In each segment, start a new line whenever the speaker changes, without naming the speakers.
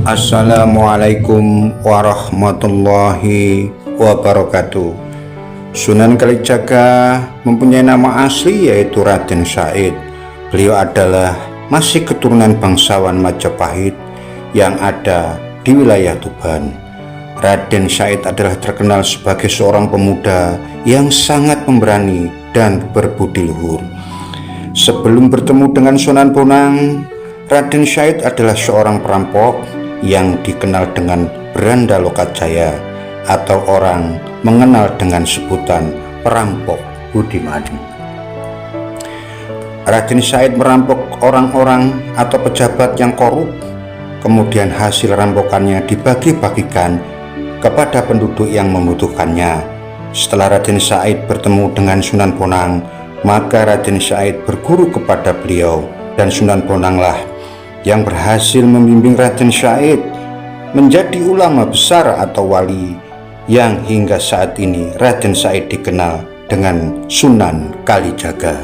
Assalamualaikum warahmatullahi wabarakatuh. Sunan Kalijaga mempunyai nama asli yaitu Raden Said. Beliau adalah masih keturunan bangsawan Majapahit yang ada di wilayah Tuban. Raden Said adalah terkenal sebagai seorang pemuda yang sangat pemberani dan berbudi luhur. Sebelum bertemu dengan Sunan Bonang, Raden Said adalah seorang perampok yang dikenal dengan Beranda Lokajaya atau orang mengenal dengan sebutan perampok budiman. Raden Said merampok orang-orang atau pejabat yang korup, kemudian hasil rampokannya dibagi-bagikan kepada penduduk yang membutuhkannya. Setelah Raden Said bertemu dengan Sunan Bonang, maka Raden Said berguru kepada beliau, dan Sunan Bonanglah yang berhasil membimbing Raden Said menjadi ulama besar atau wali yang hingga saat ini Raden Said dikenal dengan Sunan Kalijaga.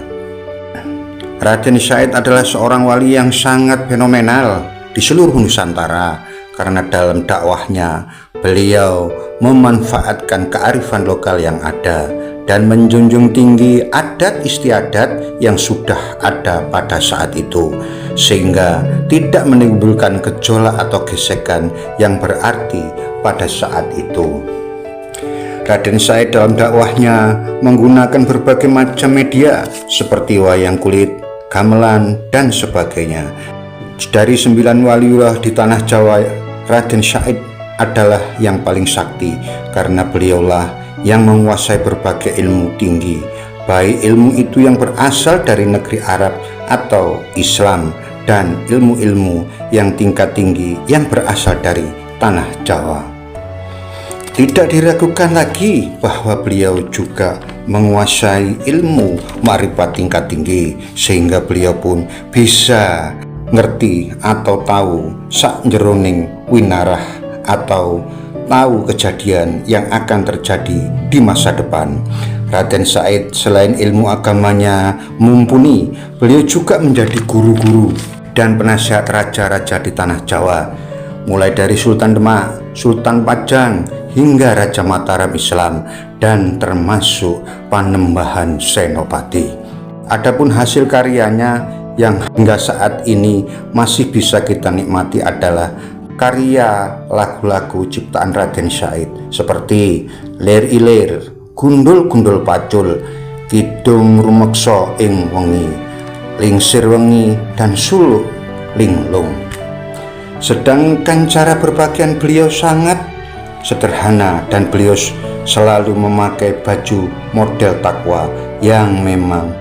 Raden Said adalah seorang wali yang sangat fenomenal di seluruh Nusantara karena dalam dakwahnya beliau memanfaatkan kearifan lokal yang ada dan menjunjung tinggi adat istiadat yang sudah ada pada saat itu, sehingga tidak menimbulkan gejolak atau gesekan yang berarti pada saat itu. Raden Said dalam dakwahnya menggunakan berbagai macam media seperti wayang kulit, gamelan, dan sebagainya. Dari 9 waliullah di tanah Jawa, Raden Said adalah yang paling sakti karena beliaulah yang menguasai berbagai ilmu tinggi, baik ilmu itu yang berasal dari negeri Arab atau Islam dan ilmu-ilmu yang tingkat tinggi yang berasal dari tanah Jawa. Tidak diragukan lagi bahwa beliau juga menguasai ilmu ma'rifat tingkat tinggi, sehingga beliau pun bisa ngerti atau tahu sak jeroning winarah atau tahu kejadian yang akan terjadi di masa depan. Raden Said selain ilmu agamanya mumpuni, beliau juga menjadi guru-guru dan penasihat raja-raja di tanah Jawa, mulai dari Sultan Demak, Sultan Pajang, hingga Raja Mataram Islam, dan termasuk Panembahan Senopati. Adapun hasil karyanya yang hingga saat ini masih bisa kita nikmati adalah karya lagu-lagu ciptaan Raden Said seperti Lir Ilir, Gundul-gundul pacul, Kidung rumeksa ing wengi, Lingsir wengi, dan Suluk linglung. Sedangkan cara berpakaian beliau sangat sederhana dan beliau selalu memakai baju model takwa yang memang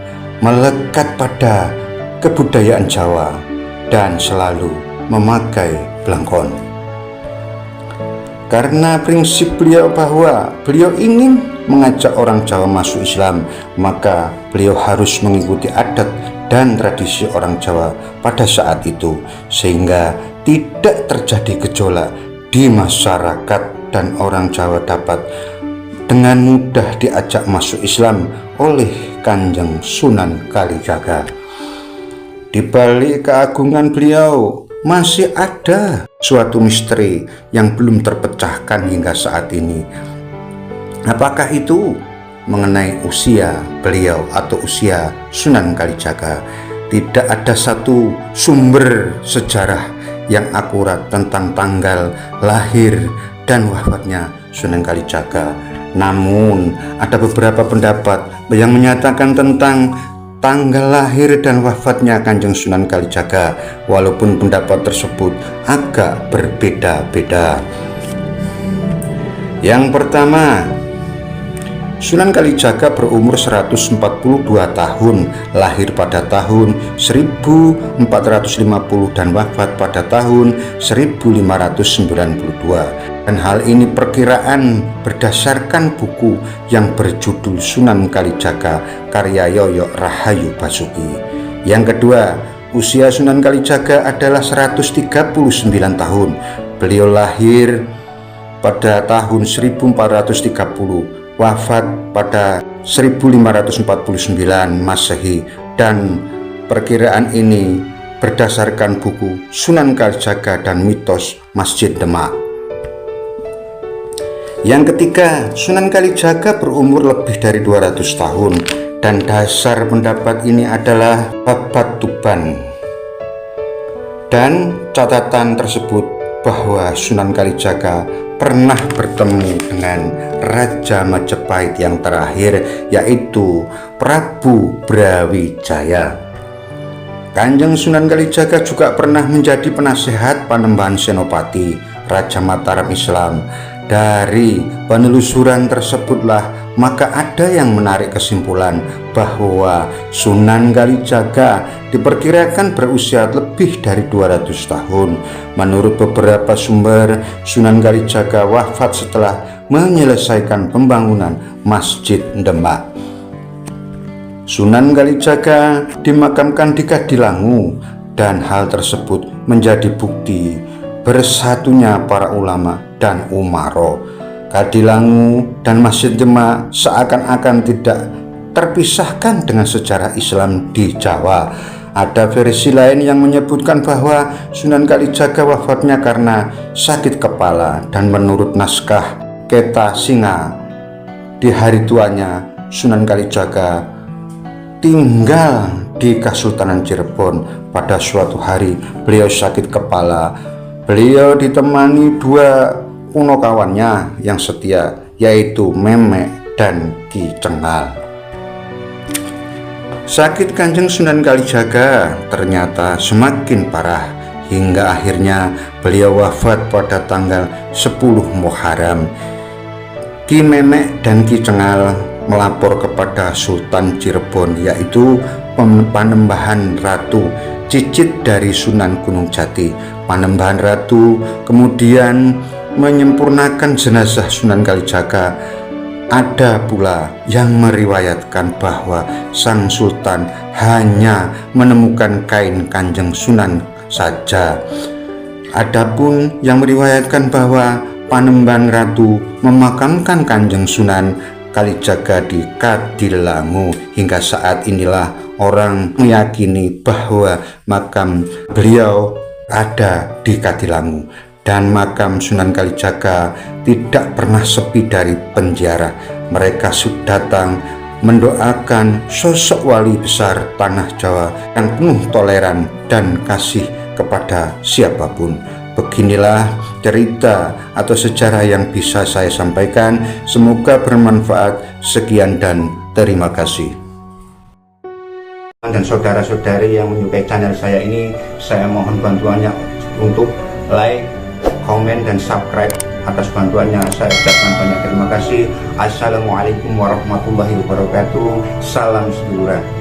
melekat pada kebudayaan Jawa dan selalu memakai belangkon. Karena prinsip beliau bahwa beliau ingin mengajak orang Jawa masuk Islam, maka beliau harus mengikuti adat dan tradisi orang Jawa pada saat itu, sehingga tidak terjadi gejolak di masyarakat dan orang Jawa dapat dengan mudah diajak masuk Islam oleh Kanjeng Sunan Kalijaga. Di balik keagungan beliau masih ada suatu misteri yang belum terpecahkan hingga saat ini. Apakah itu? Mengenai usia beliau atau usia Sunan Kalijaga. Tidak ada satu sumber sejarah yang akurat tentang tanggal lahir dan wafatnya Sunan Kalijaga. Namun ada beberapa pendapat yang menyatakan tentang tanggal lahir dan wafatnya Kanjeng Sunan Kalijaga, walaupun pendapat tersebut agak berbeda-beda. Yang pertama, Sunan Kalijaga berumur 142 tahun, lahir pada tahun 1450 dan wafat pada tahun 1592. Dan hal ini perkiraan berdasarkan buku yang berjudul Sunan Kalijaga karya Yoyo Rahayu Basuki. Yang kedua, usia Sunan Kalijaga adalah 139 tahun. Beliau lahir pada tahun 1430, wafat pada 1549 Masehi, dan perkiraan ini berdasarkan buku Sunan Kalijaga dan Mitos Masjid Demak. Yang ketiga, Sunan Kalijaga berumur lebih dari 200 tahun dan dasar pendapat ini adalah babat Tuban. Dan catatan tersebut bahwa Sunan Kalijaga pernah bertemu dengan Raja Majapahit yang terakhir, yaitu Prabu Brawijaya. Kanjeng Sunan Kalijaga juga pernah menjadi penasehat Panembahan Senopati, Raja Mataram Islam. Dari penelusuran tersebutlah maka ada yang menarik kesimpulan bahwa Sunan Kalijaga diperkirakan berusia lebih dari 200 tahun. Menurut beberapa sumber, Sunan Kalijaga wafat setelah menyelesaikan pembangunan Masjid Demak. Sunan Kalijaga dimakamkan di Kadilangu dan hal tersebut menjadi bukti bersatunya para ulama dan umaro. Kadilangu dan Masjid Demak seakan-akan tidak terpisahkan dengan sejarah Islam di Jawa. Ada versi lain yang menyebutkan bahwa Sunan Kalijaga wafatnya karena sakit kepala, dan menurut naskah Keta Singa, di hari tuanya Sunan Kalijaga tinggal di Kesultanan Cirebon. Pada suatu hari beliau sakit kepala. Beliau ditemani dua punokawannya yang setia, yaitu Memek dan Ki Cengal. Sakit Kanjeng Sunan Kalijaga ternyata semakin parah hingga akhirnya beliau wafat pada tanggal 10 Muharram. Ki Memek dan Ki Cengal melapor kepada Sultan Cirebon, yaitu Panembahan Ratu, cicit dari Sunan Gunung Jati. Panembahan Ratu kemudian menyempurnakan jenazah Sunan Kalijaga. Ada pula yang meriwayatkan bahwa sang sultan hanya menemukan kain Kanjeng Sunan saja. Adapun yang meriwayatkan bahwa Panembahan Ratu memakamkan Kanjeng Sunan Kalijaga di Kadilangu. Hingga saat inilah orang meyakini bahwa makam beliau ada di Kadilangu, dan makam Sunan Kalijaga tidak pernah sepi dari penziarah. Mereka sudah datang mendoakan sosok wali besar tanah Jawa yang penuh toleran dan kasih kepada siapapun. Beginilah cerita atau sejarah yang bisa saya sampaikan. Semoga bermanfaat. Sekian dan terima kasih. Dan saudara-saudari yang menyukai channel saya ini, saya mohon bantuannya untuk like, komen, dan subscribe. Atas bantuannya saya ucapkan banyak terima kasih. Assalamualaikum warahmatullahi wabarakatuh. Salam sedulur.